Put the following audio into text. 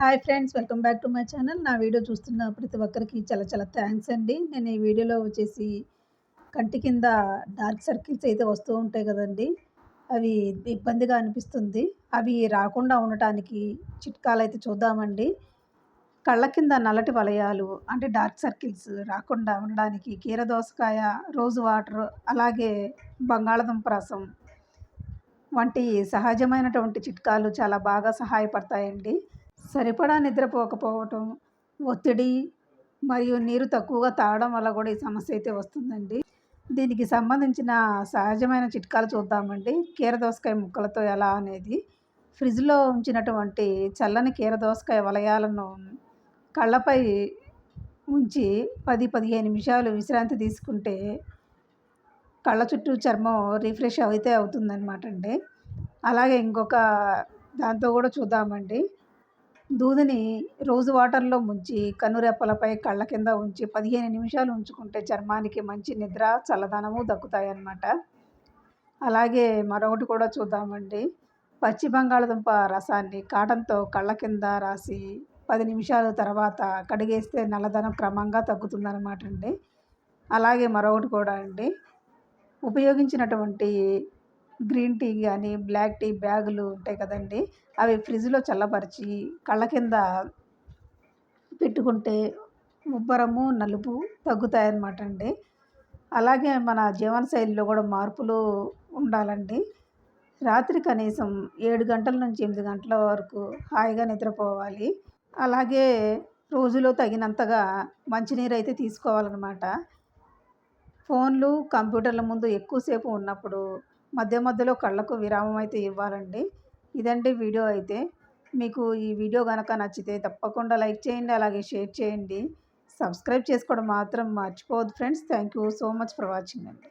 Hi friends, welcome back to my channel. నా video చూస్తున్న ప్రతి ఒక్కరికి చాలా చాలా థ్యాంక్స్ అండి. నేను ఈ వీడియోలో వచ్చేసి కంటి కింద డార్క్ సర్కిల్స్ అయితే వస్తూ ఉంటాయి కదండీ! అవి ఇబ్బందిగా అనిపిస్తుంది. అవి రాకుండా ఉండటానికి చిట్కాలైతే చూద్దామండి. కళ్ళ కింద నల్లటి వలయాలు అంటే డార్క్ సర్కిల్స్ రాకుండా ఉండడానికి కీరదోసకాయ, రోజ్ వాటర్, అలాగే బంగాళదుంప రసం వంటి సహజమైనటువంటి చిట్కాలు చాలా బాగా సహాయపడతాయండి. సరిపడా నిద్రపోకపోవటం, ఒత్తిడి మరియు నీరు తక్కువగా తాగడం వల్ల కూడా ఈ సమస్య అయితే వస్తుందండి. దీనికి సంబంధించిన సహజమైన చిట్కాలు చూద్దామండి. కీరదోసకాయ ముక్కలతో ఎలా అనేది. ఫ్రిడ్జ్‌లో ఉంచినటువంటి చల్లని కీరదోసకాయ వలయాలను కళ్ళపై ఉంచి 10, 15 నిమిషాలు విశ్రాంతి తీసుకుంటే కళ్ళ చుట్టూ చర్మం రిఫ్రెష్ అయితే అవుతుందనమాట అండి. అలాగే ఇంకొక దాంతో కూడా చూద్దామండి. దూదిని రోజు వాటర్‌లో ముంచి కనురెప్పలపై, కళ్ళ కింద ఉంచి 15 నిమిషాలు ఉంచుకుంటే చర్మానికి మంచి నిద్ర, చల్లదనము దక్కుతాయన్నమాట. అలాగే మరొకటి కూడా చూద్దామండి. పచ్చి బంగాళదుంప రసాన్ని కాటన్‌తో కళ్ళ కింద రాసి 10 నిమిషాల తర్వాత కడిగేస్తే నల్లదనం క్రమంగా తగ్గుతుందనమాట అండి. అలాగే మరొకటి కూడా అండి, ఉపయోగించినటువంటి గ్రీన్ టీ గానీ, బ్లాక్ టీ బ్యాగులు ఉంటాయి కదండీ! అవి ఫ్రిడ్జ్‌లో చల్లబరిచి కళ్ళ కింద పెట్టుకుంటే ఉబ్బరము, నలుపు తగ్గుతాయన్నమాట అండి. అలాగే మన జీవనశైలిలో కూడా మార్పులు ఉండాలండి. రాత్రి కనీసం 7 గంటల నుంచి 8 గంటల వరకు హాయిగా నిద్రపోవాలి. అలాగే రోజులో తగినంతగా మంచినీరైతే తీసుకోవాలనమాట. ఫోన్లు, కంప్యూటర్ల ముందు ఎక్కువసేపు ఉన్నప్పుడు మధ్య మధ్యలో కళ్ళకు విరామం అయితే ఇవ్వాలండి. ఇదండి వీడియో అయితే. మీకు ఈ వీడియో గనక నచ్చితే తప్పకుండా లైక్ చేయండి. అలాగే షేర్ చేయండి. సబ్స్క్రైబ్ చేసుకోవడం మాత్రం మర్చిపోవద్దు friends. Thank you so much for watching అండి.